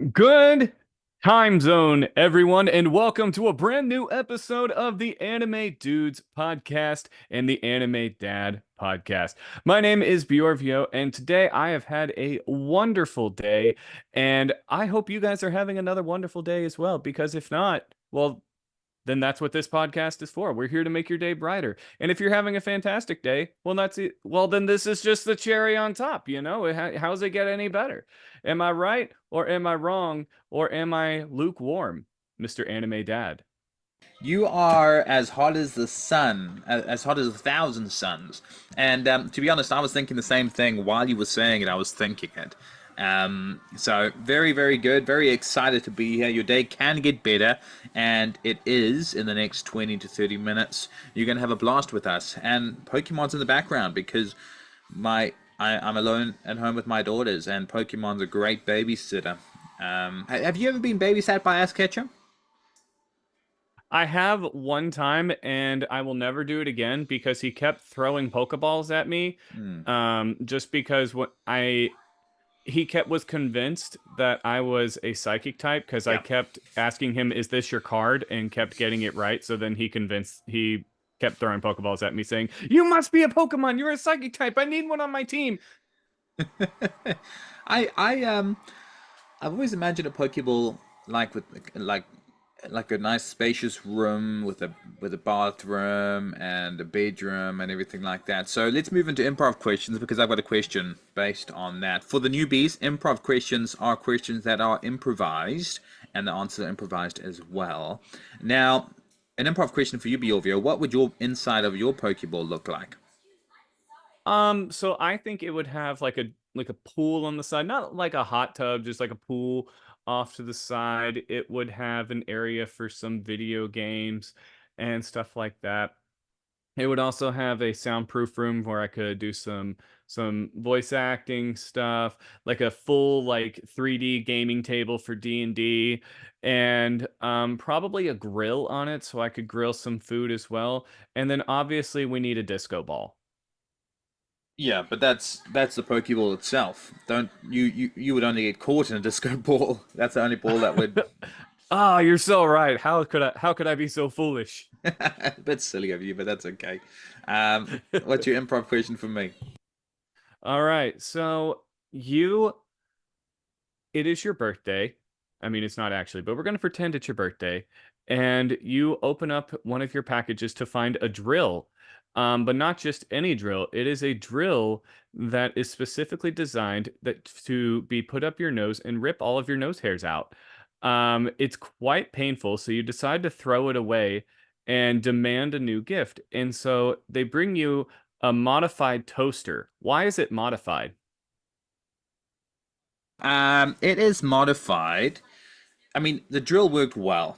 Good time zone, everyone, and welcome to a brand new episode of the Anime Dudes podcast and the Anime Dad podcast. My name is Bjorvio, and today I have had a wonderful day, and I hope you guys are having another wonderful day as well, because if not, well, then that's what this podcast is for. We're here to make your day brighter. And if you're having a fantastic day, well, that's it. Well, then this is just the cherry on top, you know? How's it get any better? Am I right or am I wrong or am I lukewarm, Mr. Anime Dad? You are as hot as the sun, as hot as a thousand suns. And to be honest, I was thinking the same thing while you were saying it. I was thinking it. So very, very good. Very excited to be here. Your day can get better, and it is in the next 20 to 30 minutes. You're gonna have a blast with us, and Pokemon's in the background because I'm alone at home with my daughters, and Pokemon's a great babysitter. Have you ever been babysat by Ash Ketchum? I have one time and I will never do it again because he kept throwing Pokeballs at me. Hmm. Just because what I he kept was convinced that I was a psychic type because I Yeah. kept asking him, "Is this your card?" and kept getting it right. So then he kept throwing Pokeballs at me, saying, "You must be a Pokemon. You're a psychic type. I need one on my team." I I've always imagined a Pokeball like with like a nice spacious room with a bathroom and a bedroom and everything like that. So let's move into improv questions because I've got a question based on that. For the newbies, improv questions are questions that are improvised and the answers are improvised as well. Now, an improv question for you, Bjorvio, what would your inside of your Pokeball look like? So I think it would have like a pool on the side, not like a hot tub, just like a pool off to the side. It would have an area for some video games and stuff like that. It would also have a soundproof room where I could do some voice acting stuff, like a full like 3D gaming table for D&D and probably a grill on it so I could grill some food as well. And then obviously we need a disco ball. Yeah, but that's the Pokeball itself. Don't you would only get caught in a disco ball. That's the only ball that would Ah, you're so right. How could I be so foolish? a bit silly of you, but that's okay. What's your improv question for me? All right. So you it is your birthday. I mean, it's not actually, but we're going to pretend it's your birthday. And you open up one of your packages to find a drill. But not just any drill. It is a drill that is specifically designed that to be put up your nose and rip all of your nose hairs out. It's quite painful, so you decide to throw it away and demand a new gift. And so they bring you a modified toaster. Why is it modified? It is modified. I mean, the drill worked well,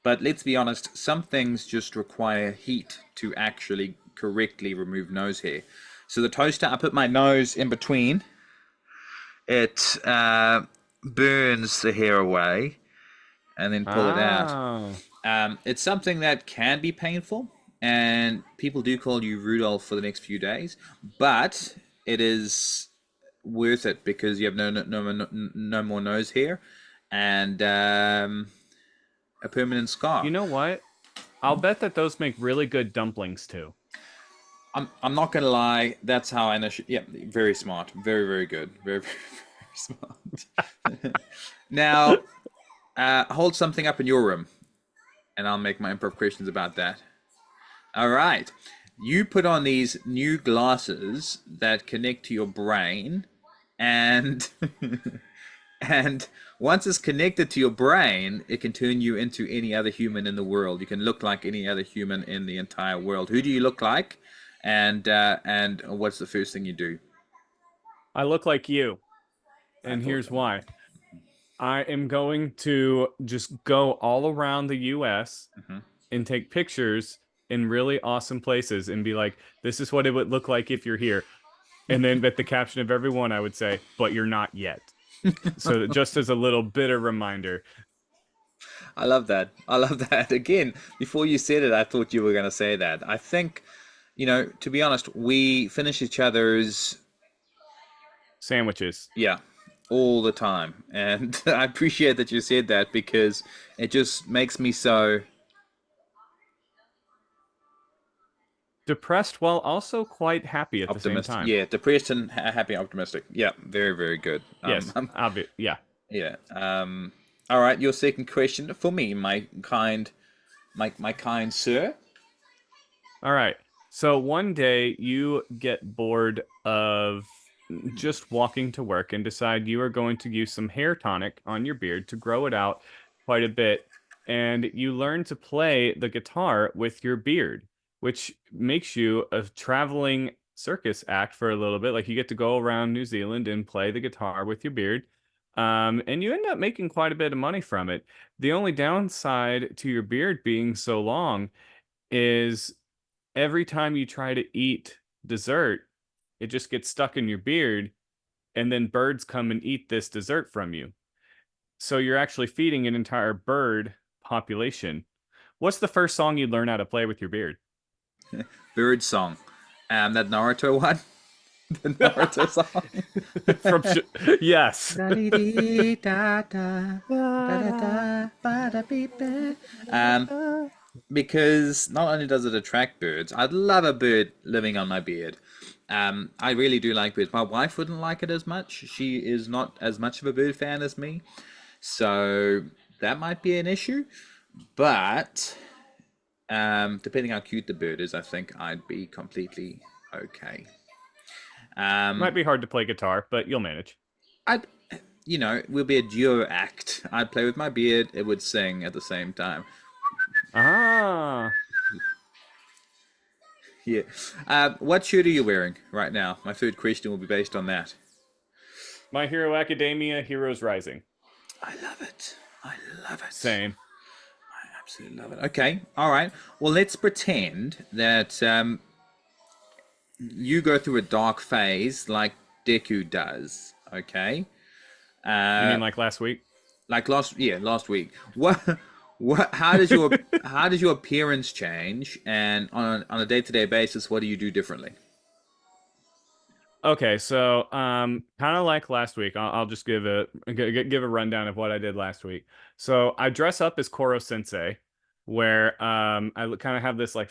but let's be honest, some things just require heat to actually correctly remove nose hair. So the toaster, I put my nose in between. It burns the hair away and then pull it out. Oh. It's something that can be painful, and people do call you Rudolph for the next few days, but it is worth it because you have no more nose hair and a permanent scar. You know what? I'll bet that those make really good dumplings too. I'm not gonna lie, that's how I initially. Yeah, very smart, very good, very smart. Now, hold something up in your room, and I'll make my improv questions about that. All right. You put on these new glasses that connect to your brain, and and once it's connected to your brain, it can turn you into any other human in the world. You can look like any other human in the entire world. Who do you look like? And what's the first thing you do? I look like you, I and thought. here's why. I am going to just go all around the US Mhm. and take pictures in really awesome places and be like, this is what it would look like if you're here. And then at the caption of every one, I would say, but you're not yet. So just as a little bit of reminder. I love that. I love that. Again, before you said it, I thought you were going to say that. I think, to be honest, we finish each other's. Sandwiches. Yeah. all the time. And I appreciate that you said that because it just makes me so Depressed while also quite happy at the same optimistic. time. Yeah, depressed and happy, optimistic. Yeah, very, very good. Yes, obvious. Yeah. Yeah. All right, your second question for me, my kind sir. All right. So one day you get bored of just walking to work and decide you are going to use some hair tonic on your beard to grow it out quite a bit. And you learn to play the guitar with your beard, which makes you a traveling circus act for a little bit. Like you get to go around New Zealand and play the guitar with your beard. And you end up making quite a bit of money from it. The only downside to your beard being so long is every time you try to eat dessert, it just gets stuck in your beard, and then birds come and eat this dessert from you. So you're actually feeding an entire bird population. What's the first song you learn how to play with your beard? Bird song. That Naruto one. The Naruto song. From yes. Um, because not only does it attract birds, I'd love a bird living on my beard. I really do like birds. My wife wouldn't like it as much. She is not as much of a bird fan as me, so that might be an issue. But depending how cute the bird is, I think I'd be completely okay. Might be hard to play guitar, but you'll manage. I'd, we'll be a duo act. I'd play with my beard. It would sing at the same time. Ah, Yeah. What shirt are you wearing right now? My third question will be based on that. My Hero Academia, Heroes Rising. I love it. I love it. Same. I absolutely love it. Okay. All right. Well, let's pretend that you go through a dark phase like Deku does. Okay. You Uh, mean like last week? like last week. What? How does your appearance change? And on a day-to-day basis, what do you do differently? Okay, so kind of like last week, I'll just give a rundown of what I did last week. So I dress up as Koro Sensei, where I kind of have this like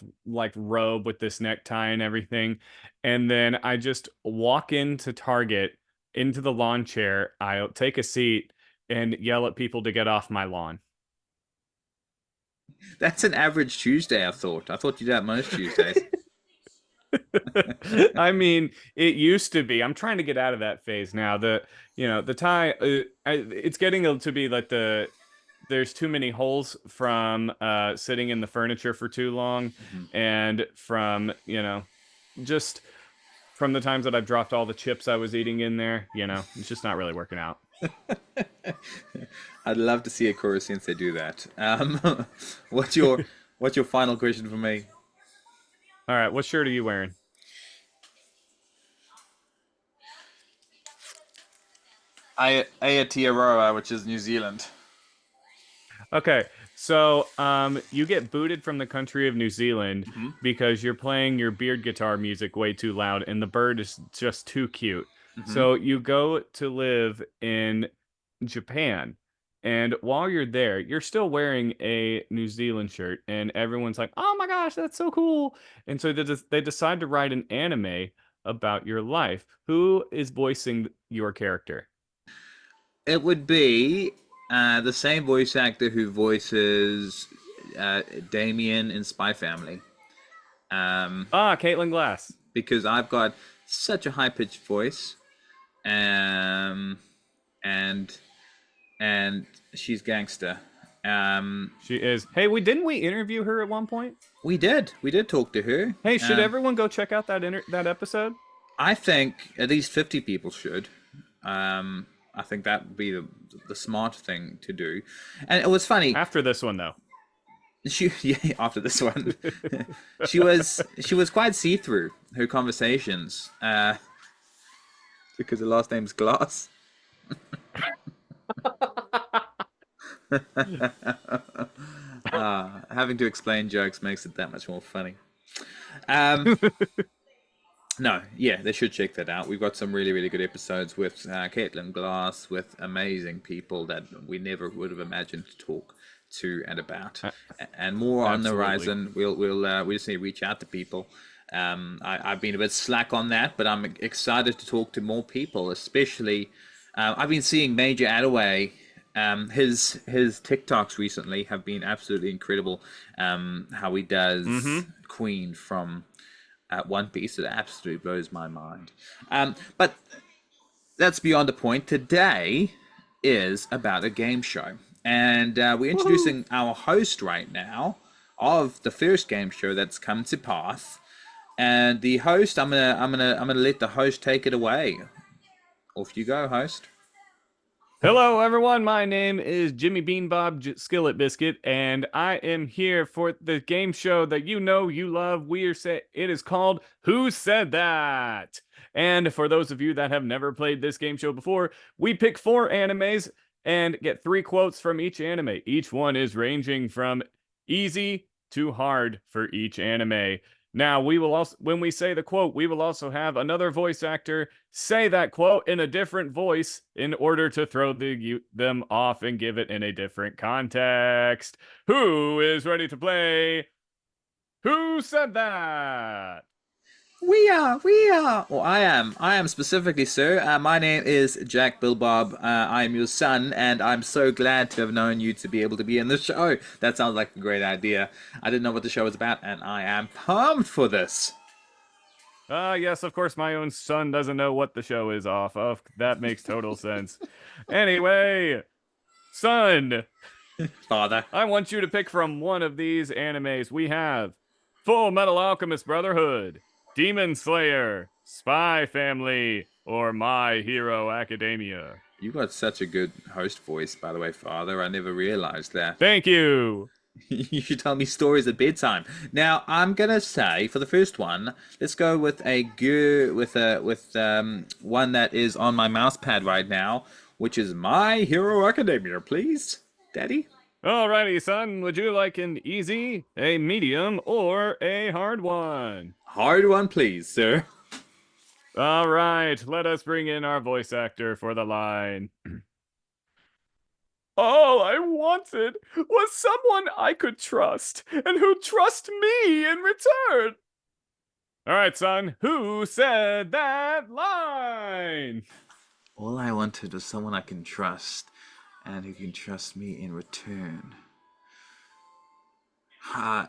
robe with this necktie and everything, and then I just walk into Target into the lawn chair. I take a seat and yell at people to get off my lawn. That's an average Tuesday. I thought you did that most Tuesdays. I mean, it used to be. I'm trying to get out of that phase now. The tie, it's getting to be like there's too many holes from sitting in the furniture for too long, Mhm. and from just from the times that I've dropped all the chips I was eating in there. It's just not really working out. I'd love to see a Koro Sensei do that. What's your final question for me? All right, what shirt are you wearing? Aotearoa, which is New Zealand. Okay, so you get booted from the country of New Zealand Hmm. because you're playing your beard guitar music way too loud and the bird is just too cute. Hmm. So you go to live in Japan. And while you're there, you're still wearing a New Zealand shirt, and everyone's like, "Oh my gosh, that's so cool!" And so they decide to write an anime about your life. Who is voicing your character? It would be the same voice actor who voices Damien in Spy Family. Um, Ah, Caitlin Glass. because I've got such a high pitched voice, um, and and she's gangster. Um, She is. Hey, we interview her at one point? we did talk to her. Hey, should everyone go check out that episode? I think at least 50 people should. I think that would be the smart thing to do. And it was funny. After this one, though. Yeah, after this one, she was quite see through her conversations because her last name's Glass. Having to explain jokes makes it that much more funny. Um, No, yeah, they should check that out. We've got some really, really good episodes with Caitlin Glass, with amazing people that we never would have imagined to talk to and about, A- and more on the Absolutely. horizon. We just need to reach out to people. I've been a bit slack on that, but I'm excited to talk to more people, especially. I've been seeing Major Attaway. His TikToks recently have been absolutely incredible. How he does Mm-hmm. Queen from One Piece. It absolutely blows my mind. But that's beyond the point. Today is about a game show, and we're Woohoo! introducing our host right now of the first game show that's come to pass. And the host, I'm gonna let the host take it away. Off you go, host. Hello, everyone. My name is Jimmy Bean Bob Skillet Biscuit, and I am here for the game show that you know you love. It is called Who Said That? And for those of you that have never played this game show before, we pick four animes and get three quotes from each anime. Each one is ranging from easy to hard for each anime. Now, we will also, when we say the quote, we will also have another voice actor say that quote in a different voice in order to throw them off and give it in a different context. Who is ready to play? Who said that? We are. Well, I am. I am specifically, sir. My name is Jack Bilbob. I am your son, and I'm so glad to have known you to be able to be in the show. That sounds like a great idea. I didn't know what the show was about, and I am pumped for this. Yes, of course, my own son doesn't know what the show is off of. That makes total sense. Anyway, son, Father. I want you to pick from one of these animes. We have Full Metal Alchemist Brotherhood, Demon Slayer, Spy Family, or My Hero Academia. You got such a good host voice, by the way, Father. I never realized that. Thank you. You should tell me stories at bedtime. Now, I'm gonna say for the first one, let's go with a good with one that is on my mouse pad right now, which is My Hero Academia, please, Daddy. Alrighty, son, would you like an easy, a medium, or a hard one? Hard one, please, sir. All right, let us bring in our voice actor for the line. All I wanted was someone I could trust and who'd trust me in return. All right, son, who said that line? All I wanted was someone I can trust, and who can trust me in return.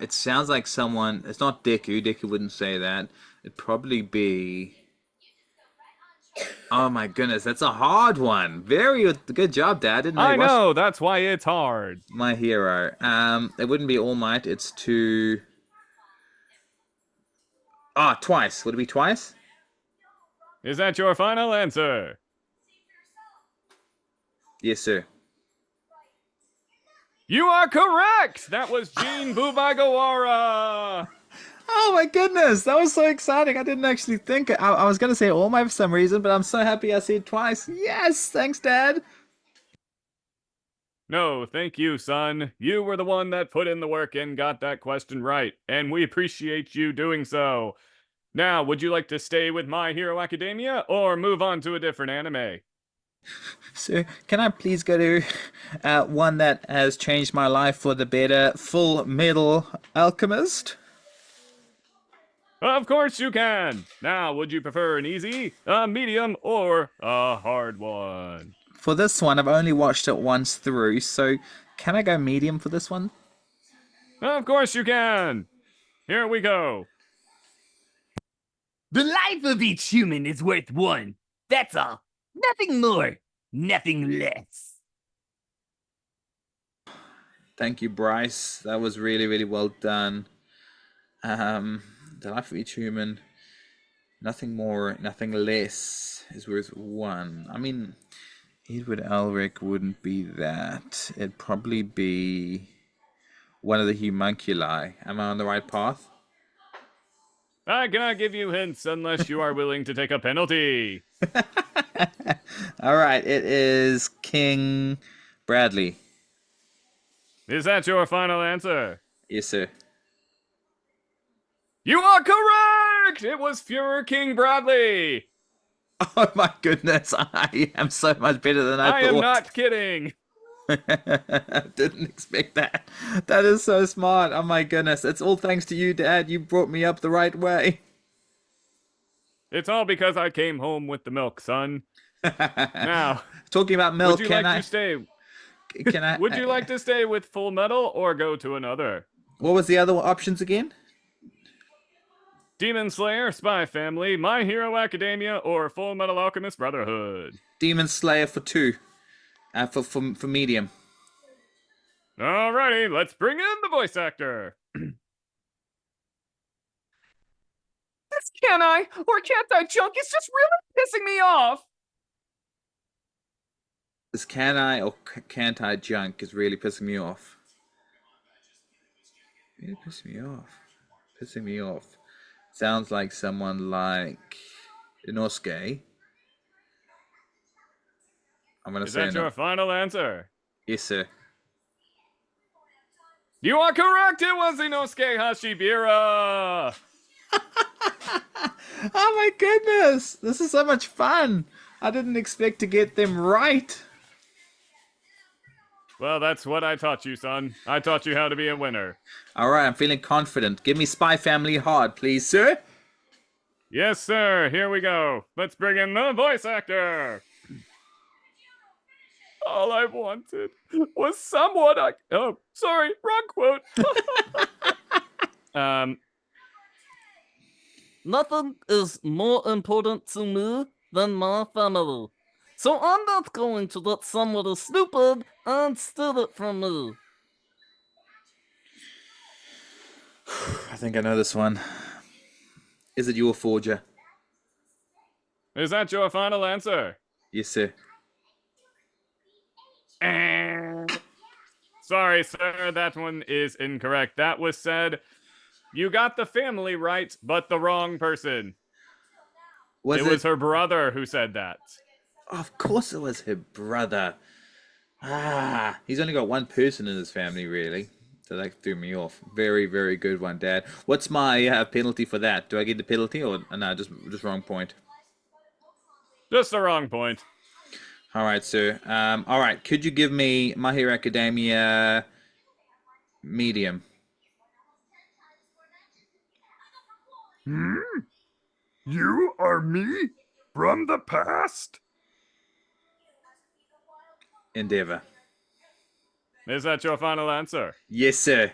It sounds like someone. It's not Deku. Deku wouldn't say that. It'd probably be. Oh my goodness, that's a hard one. Very good job, Dad. I didn't know you I watched know, that's why it's hard. My Hero. It wouldn't be All Might. It's to. Ah, twice. Would it be twice? Is that your final answer? Yes, sir. You are correct! That was Jean Bubagawara! Oh my goodness, that was so exciting. I didn't actually think. I was gonna say All Might for some reason, but I'm so happy I said it twice. Yes, thanks, Dad. No, thank you, son. You were the one that put in the work and got that question right, and we appreciate you doing so. Now, would you like to stay with My Hero Academia or move on to a different anime? So, can I please go to one that has changed my life for the better? Full Metal Alchemist. Of course you can! Now, would you prefer an easy, a medium, or a hard one? For this one, I've only watched it once through, so can I go medium for this one? Of course you can! Here we go. The life of each human is worth one. That's all. Nothing more, nothing less. Thank you, Bryce. That was really, really well done. The life of each human, nothing more, nothing less, is worth one. I mean, Edward Elric wouldn't be that. It'd probably be one of the homunculi. Am I on the right path? I cannot give you hints unless you are willing to take a penalty. All right, it is King Bradley. Is that your final answer? Yes, sir. You are correct! correct! It was Fuhrer King Bradley! Oh my goodness, I am so much better than I I am thought. not kidding. Didn't expect that. That is so smart. Oh my goodness. It's all thanks to you, Dad. You brought me up the right way. It's all because I came home with the milk, son. Now, Talking about would milk, you can like I? to stay? Can I? Would you like to stay with Full Metal or go to another? What was the other options again? Demon Slayer, Spy Family, My Hero Academia, or Full Metal Alchemist Brotherhood? Demon Slayer for 2. For medium. Alrighty, let's bring in the voice actor. This can I or can't I junk is just really pissing me off. This can I or can't I junk is really pissing me off. Really pissing me off. Pissing me off. Sounds like someone like Inosuke. I'm gonna Is say that your final answer? Yes, sir. You are correct. It was Inosuke Hashibira. Oh my goodness! This is so much fun. I didn't expect to get them right. Well, that's what I taught you, son. I taught you how to be a winner. All right, I'm feeling confident. Give me Spy Family hard, please, sir. Yes, sir. Here we go. Let's bring in the voice actor. All I wanted was someone I... Oh, sorry. Wrong quote. Nothing is more important to me than my family. So I'm not going to let someone stupid and steal it from me. I think I know this one. Is it your forger? Is that your final answer? Yes, sir. Sorry, sir. That one is incorrect. That was said... You got the family right, but the wrong person. It was her brother who said that. Of course it was her brother. Ah, he's only got one person in his family, really. So that threw me off. Very, very good one, Dad. What's my penalty for that? Do I get the penalty or no? Just wrong point. Just the wrong point. All right, sir. All right. Could you give me My Hero Academia medium? You are me from the past? Endeavor. Is that your final answer? Yes, sir.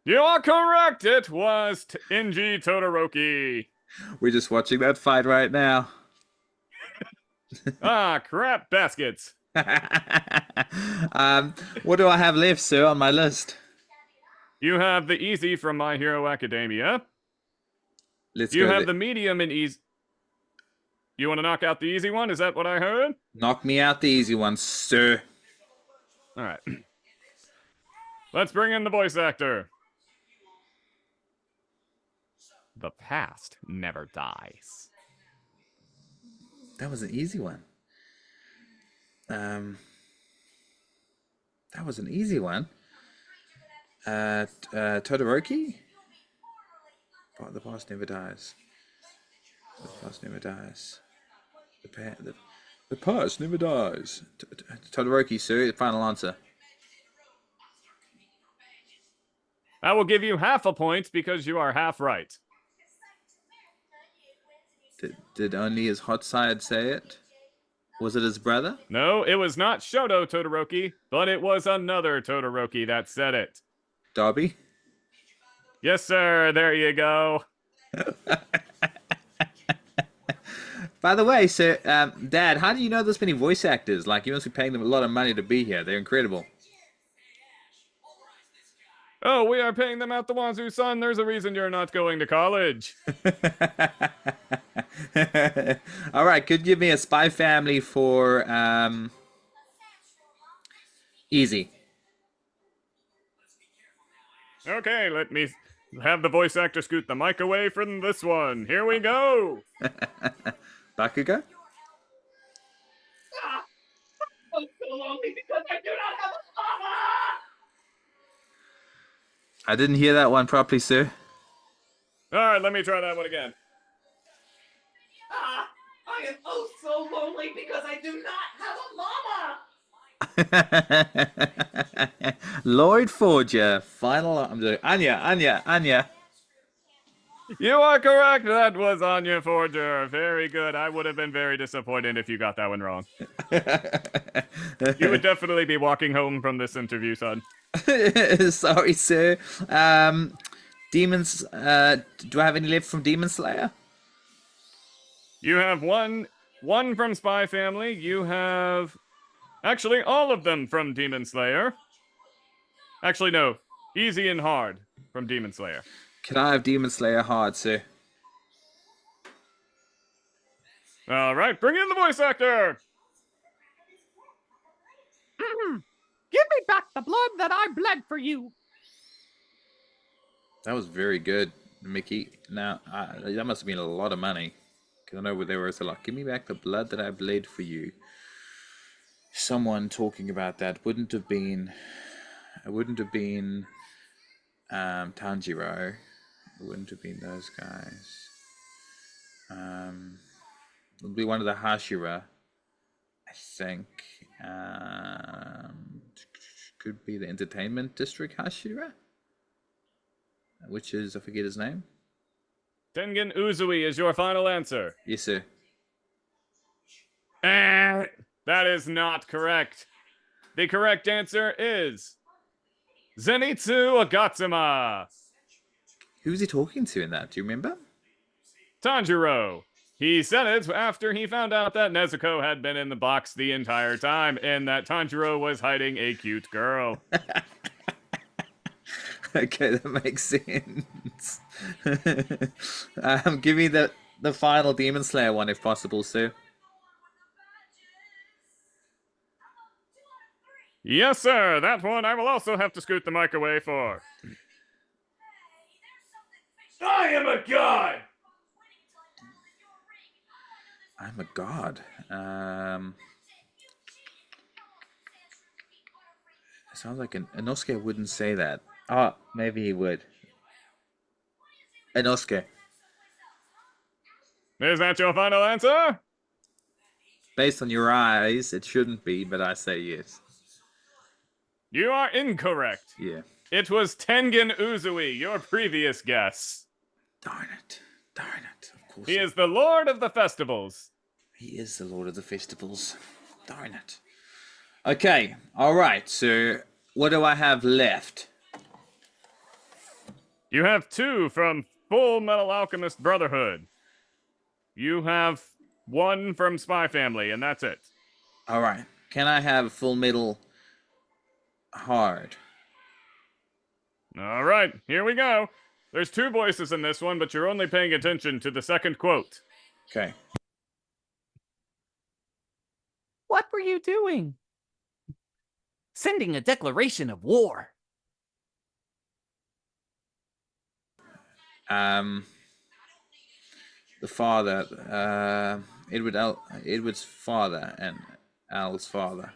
You are correct. It was Inji Todoroki. We're just watching that fight right now. Ah, crap baskets. What do I have left, sir, on my list? You have the easy from My Hero Academia. Let's You go. have the medium and easy. You want to knock out the easy one? Is that what I heard? Knock me out the easy one, sir. All right. Let's bring in the voice actor. The past never dies. That was an easy one. That was an easy one. Todoroki? Oh, the past never dies. The past never dies. The past never dies. Todoroki, sir. Final answer. I will give you half a point because you are half right. Did only his hot side say it? Was it his brother? No, it was not Shoto Todoroki, but it was another Todoroki that said it. Darby? Yes, sir. There you go. By the way, sir, Dad, how do you know this many voice actors? Like, you must be paying them a lot of money to be here. They're incredible. Oh, we are paying them out the wazoo, son. There's a reason you're not going to college. All right, could you give me a Spy Family for easy? Okay, let me have the voice actor scoot the mic away from this one. Here we go. Bakugo? I'm so lonely because I do not have a father! I didn't hear that one properly, sir. All right, let me try that one again. Ah, I am oh so lonely because I do not have a mama. Lloyd Forger, final. I'm doing Anya. You are correct. That was Anya Forger. Very good. I would have been very disappointed if you got that one wrong. You would definitely be walking home from this interview, son. Sorry, sir. Demons. Do I have any left from Demon Slayer? You have one from Spy Family. You have actually all of them from Demon Slayer. Actually, no. Easy and Hard from Demon Slayer. Can I have Demon Slayer hard, sir? All right, bring in the voice actor. Give me back the blood that I bled for you. That was very good, Mickey. Now, that must have been a lot of money. Because I know there was a lot. Give me back the blood that I bled for you. Someone talking about that wouldn't have been Tanjiro. It wouldn't have been those guys. It would be one of the Hashira, I think. Could be the Entertainment District Hashira, which is, I forget his name. Tengen Uzui is your final answer. Yes, sir. That is not correct. The correct answer is Zenitsu Agatsuma. Who's he talking to in that? Do you remember? Tanjiro. He said it after he found out that Nezuko had been in the box the entire time and that Tanjiro was hiding a cute girl. Okay, that makes sense. Give me the final Demon Slayer one if possible, sir. Yes, sir. That one I will also have to scoot the mic away for. I am a god! I'm a god. Sounds like Inosuke wouldn't say that. Oh, maybe he would. Inosuke. Is that your final answer? Based on your eyes, it shouldn't be, but I say yes. You are incorrect. Yeah. It was Tengen Uzui, your previous guess. Darn it. Of course. He is the Lord of the Festivals. He is the Lord of the Festivals. Darn it. Okay. All right. So, what do I have left? You have 2 from Full Metal Alchemist Brotherhood. You have 1 from Spy Family, and that's it. All right. Can I have Full Metal Hard? All right, here we go. There's 2 voices in this one, but you're only paying attention to the second quote. Okay. What were you doing? Sending a declaration of war. The father, Edward's father and Al's father.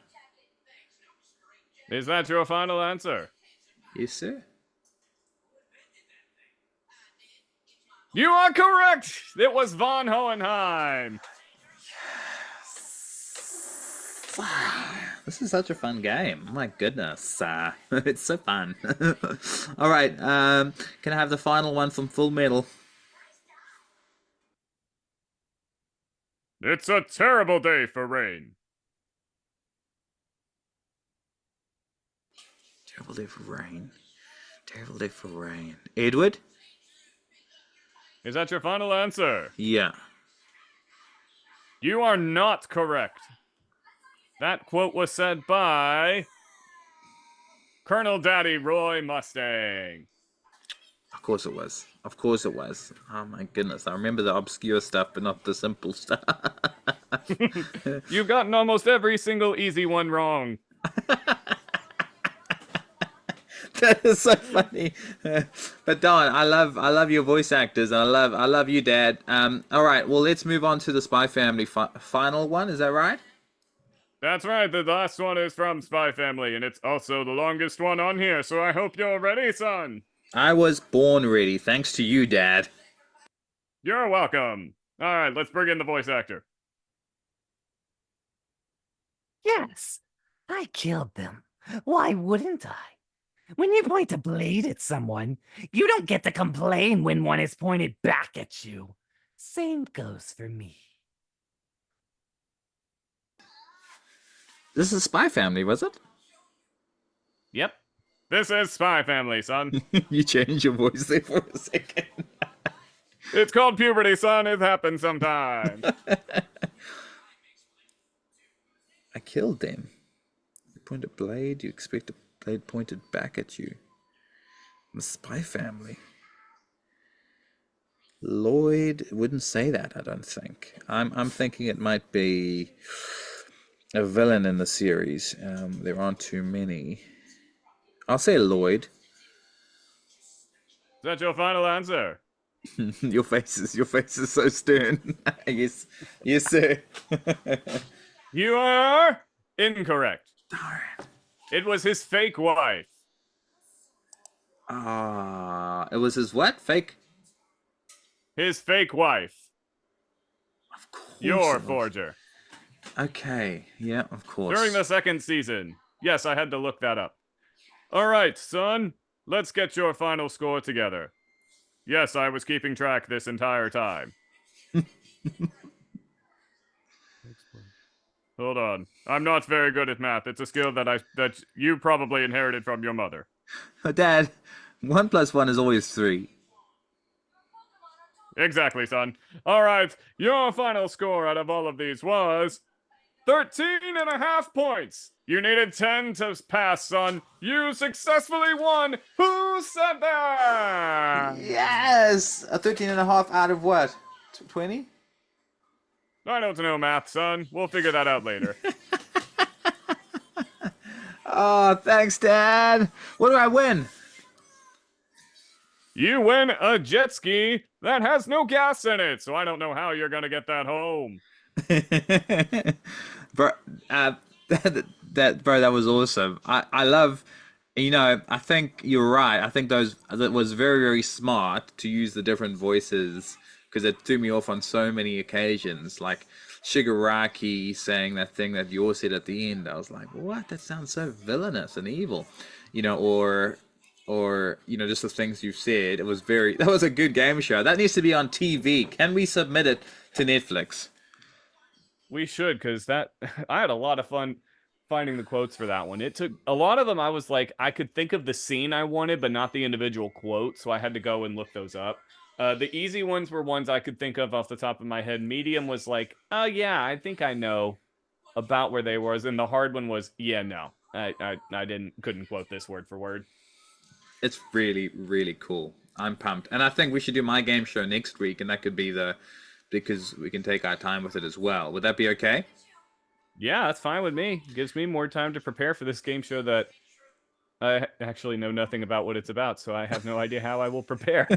Is that your final answer? Yes, sir. You are correct! It was von Hohenheim. This is such a fun game. My goodness. It's so fun. All right. Can I have the final one from Full Metal? It's a terrible day for rain. Terrible day for rain. Terrible day for rain. Edward? Is that your final answer? Yeah. You are not correct. That quote was said by Colonel Daddy Roy Mustang. Of course it was. Of course it was. Oh my goodness. I remember the obscure stuff, but not the simple stuff. You've gotten almost every single easy one wrong. That is so funny. But Don, I love your voice actors. I love you, Dad. All right. Well, let's move on to the Spy Family final one. Is that right? That's right, the last one is from Spy Family, and it's also the longest one on here, so I hope you're ready, son. I was born ready, thanks to you, Dad. You're welcome. All right, let's bring in the voice actor. Yes, I killed them. Why wouldn't I? When you point a blade at someone, you don't get to complain when one is pointed back at you. Same goes for me. This is Spy Family, was it? Yep. This is Spy Family, son. You changed your voice there for a second. It's called puberty, son. It happens sometimes. I killed them. You point a blade, you expect a blade pointed back at you. The Spy Family. Lloyd wouldn't say that, I don't think. I'm thinking it might be a villain in the series. There aren't too many. I'll say Lloyd. Is that your final answer? Your face is so stern. Yes, yes, sir. You are incorrect. Darn. It was his fake wife. It was his what? Fake? His fake wife. Of course. Your it was. forger. Okay, yeah, of course. During the second season. Yes, I had to look that up. All right, son. Let's get your final score together. Yes, I was keeping track this entire time. Hold on. I'm not very good at math. It's a skill that you probably inherited from your mother. Dad, 1 + 1 is always 3. Exactly, son. All right, your final score out of all of these was 13.5 points. You needed 10 to pass, son. You successfully won. Who said that? Yes! A 13.5 out of what? 20? I don't know math, son. We'll figure that out later. Oh, thanks, Dad. What do I win? You win a jet ski that has no gas in it, so I don't know how you're gonna get that home. Bro, that was awesome. I love, I think you're right. I think that was very, very smart to use the different voices because it threw me off on so many occasions. Like Shigaraki saying that thing that you all said at the end. I was like, what? That sounds so villainous and evil, or just the things you've said. That was a good game show. That needs to be on TV. Can we submit it to Netflix? We should, because I had a lot of fun finding the quotes for that one. It took a lot of them. I was like, I could think of the scene I wanted, but not the individual quote, so I had to go and look those up. The easy ones were ones I could think of off the top of my head. Medium was like, oh yeah, I think I know about where they was, and the hard one was, yeah, no, I couldn't quote this word for word. It's really, really cool. I'm pumped, and I think we should do my game show next week, and that could be because we can take our time with it as well. Would that be okay? Yeah, that's fine with me. Gives me more time to prepare for this game show that I actually know nothing about what it's about, so I have no idea how I will prepare.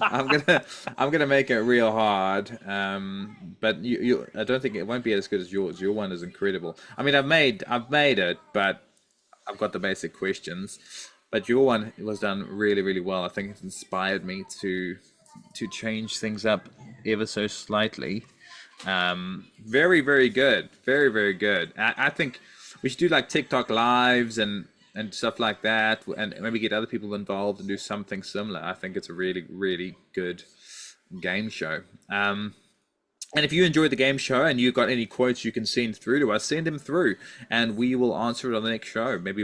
I'm gonna make it real hard, but I don't think it won't be as good as yours. Your one is incredible. I mean, I've made it, but I've got the basic questions. But your one was done really, really well. I think it's inspired me to change things up ever so slightly. Very, very good. Very, very good. I think we should do like TikTok lives and stuff like that, and maybe get other people involved and do something similar. I think it's a really, really good game show. And if you enjoyed the game show and you've got any quotes you can send through to us, send them through, and we will answer it on the next show. Maybe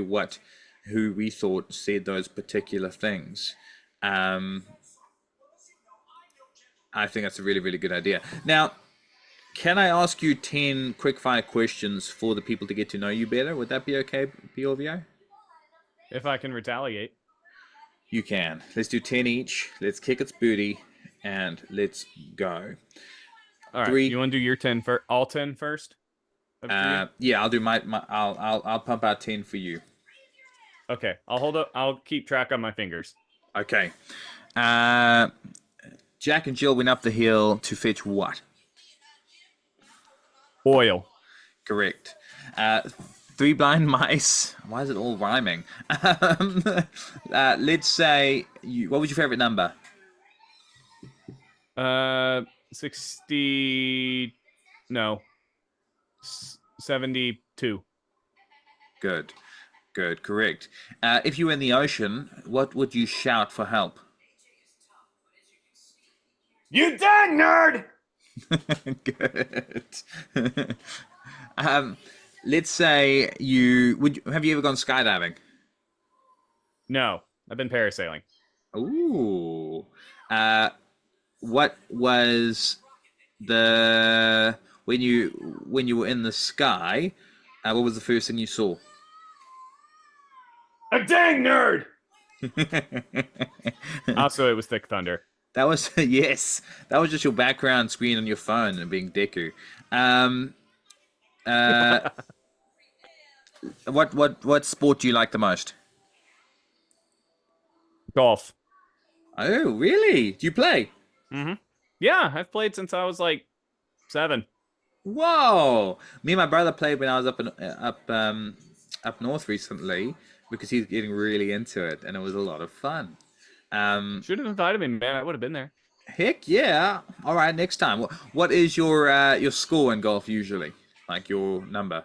who we thought said those particular things. I think that's a really, really good idea. Now, can I ask you 10 quickfire questions for the people to get to know you better? Would that be okay, Bjorvio? If I can retaliate. You can. Let's do 10 each. Let's kick its booty, and let's go. All right. You want to do your 10 first? All 10 first? Yeah, I'll do my I'll pump out 10 for you. Okay. I'll hold up. I'll keep track on my fingers. Okay. Jack and Jill went up the hill to fetch what? Oil. Correct. 3 blind mice. Why is it all rhyming? Let's say, what was your favorite number? 60. No. 72. Good. Good. Correct. If you were in the ocean, what would you shout for help? You dang nerd! Good. um, let's say have you ever gone skydiving? No, I've been parasailing. Ooh. What was the when you were in the sky? What was the first thing you saw? A dang nerd! Also, it was Thick Thunder. That was yes. That was just your background screen on your phone and being Deku. Um, what sport do you like the most? Golf. Oh, really? Do you play? Mm-hmm. Yeah, I've played since I was like 7. Whoa! Me and my brother played when I was up north recently because he's getting really into it, and it was a lot of fun. Should have invited me, man. I would have been there. Heck yeah! All right, next time. What is your score in golf usually? Like your number?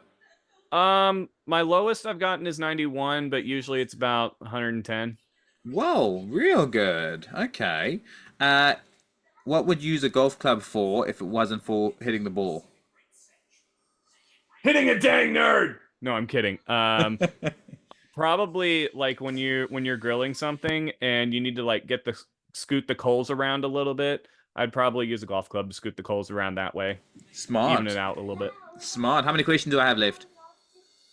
My lowest I've gotten is 91, but usually it's about 110. Whoa, real good. Okay. What would you use a golf club for if it wasn't for hitting the ball? Hitting a dang nerd. No, I'm kidding. Probably like when you're grilling something and you need to like scoot the coals around a little bit. I'd probably use a golf club to scoot the coals around that way, Smart. even it out a little bit. Smart. How many questions do I have left?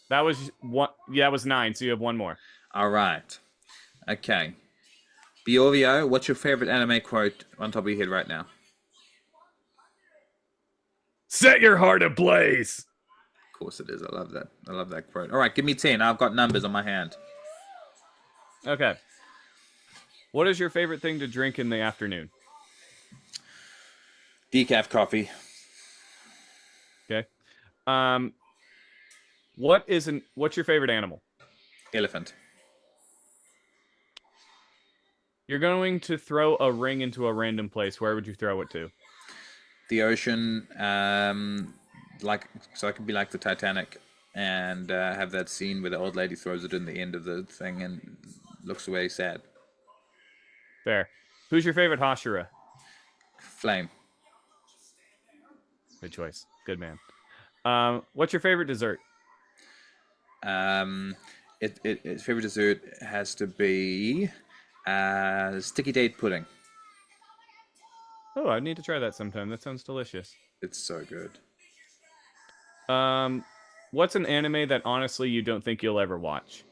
That was one. Yeah, that was 9. So you have one more. All right. Okay. Bjorvio, what's your favorite anime quote on top of your head right now? Set your heart ablaze. Of course it is. I love that. I love that quote. All right, give me 10. I've got numbers on my hand. Okay. What is your favorite thing to drink in the afternoon? Decaf coffee. Okay. What's your favorite animal? Elephant. You're going to throw a ring into a random place. Where would you throw it to? The ocean. So I could be like the Titanic and have that scene where the old lady throws it in the end of the thing and looks away sad. Fair. Who's your favorite Hashira? Flame. Good choice. Good man. What's your favorite dessert? Its favorite dessert has to be sticky date pudding. Oh, I need to try that sometime. That sounds delicious. It's so good. What's an anime that honestly you don't think you'll ever watch?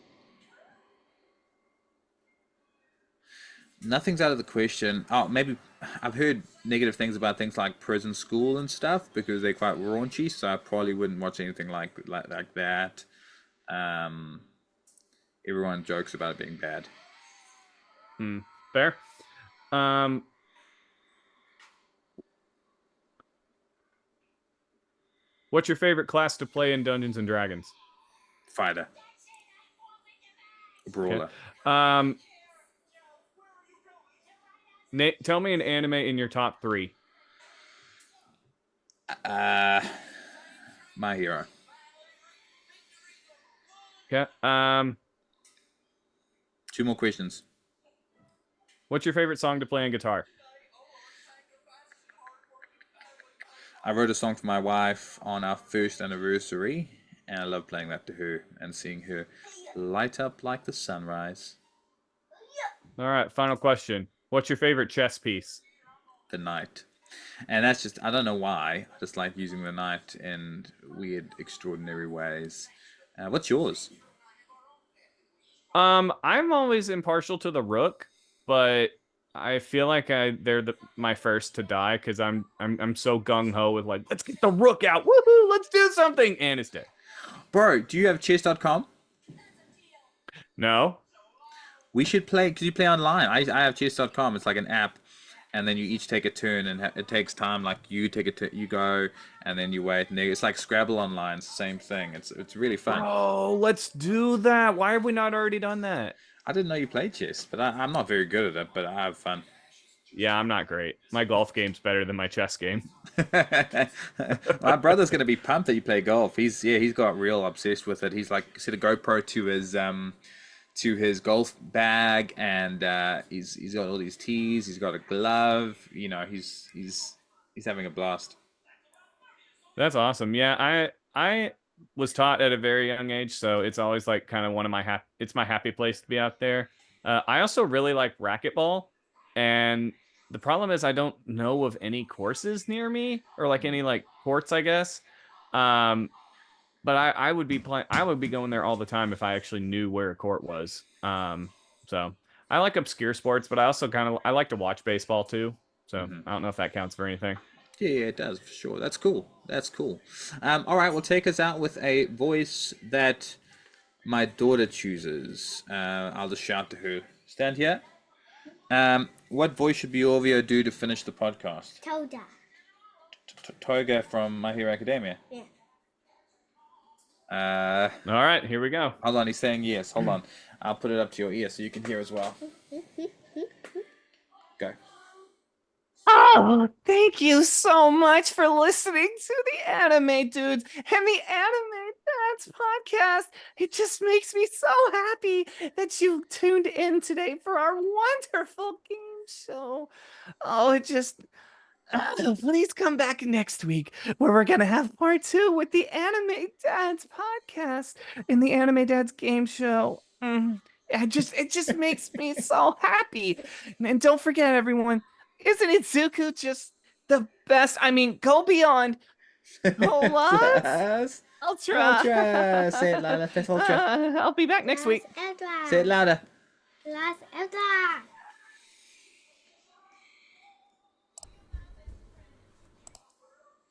Nothing's out of the question. Oh, maybe I've heard negative things about things like Prison School and stuff because they're quite raunchy. So I probably wouldn't watch anything like that. Everyone jokes about it being bad. Fair. What's your favorite class to play in Dungeons and Dragons? Fighter. Brawler. Okay. Tell me an anime in your top 3. My Hero. Okay. 2 more questions. What's your favorite song to play on guitar? I wrote a song for my wife on our first anniversary, and I love playing that to her and seeing her light up like the sunrise. All right, final question. What's your favorite chess piece? The knight. And that's just, I don't know why, I just like using the knight in weird, extraordinary ways. What's yours? I'm always impartial to the rook, but I feel like they're my first to die because I'm so gung ho with like, let's get the rook out, woohoo, let's do something, and it's dead. Bro, do you have chess.com? No. We should play, because you play online. I have chess.com. It's like an app, and then you each take a turn, and it takes time. Like you take a turn, you go, and then you wait. And it's like Scrabble online. It's the same thing. It's really fun. Oh, let's do that. Why have we not already done that? I didn't know you played chess, but I'm not very good at it. But I have fun. Yeah, I'm not great. My golf game's better than my chess game. My brother's gonna be pumped that you play golf. He's got real obsessed with it. He's like set a GoPro to his golf bag, and he's got all these tees. He's got a glove. You know, he's having a blast. That's awesome. Yeah, I was taught at a very young age, so it's always like kind of one of my it's my happy place to be out there. I also really like racquetball, and the problem is I don't know of any courses near me or like any like courts, I guess. But I would be playing. I would be going there all the time if I actually knew where a court was. So I like obscure sports, but I also I like to watch baseball too. So I don't know if that counts for anything. Yeah, it does for sure. That's cool. That's cool. All right, we'll take us out with a voice that my daughter chooses. I'll just shout to her. Stand here. What voice should Bjorvio do to finish the podcast? Toda. Toga from My Hero Academia. Yeah. All right, here we go. Hold on, he's saying yes. Hold on. I'll put it up to your ear so you can hear as well. Go. Oh, thank you so much for listening to the Anime Dudes and the Anime Dads podcast. It just makes me so happy that you tuned in today for our wonderful game show. Oh, it just... please come back next week where we're going to have part 2 with the Anime Dads podcast and the Anime Dads game show. It just makes me so happy. And don't forget, everyone, isn't Izuku just the best? I mean, go beyond. Hold on. Ultra. Ultra. Say it louder. That's Ultra. I'll be back next week. Ultra. Say it louder. Ultra.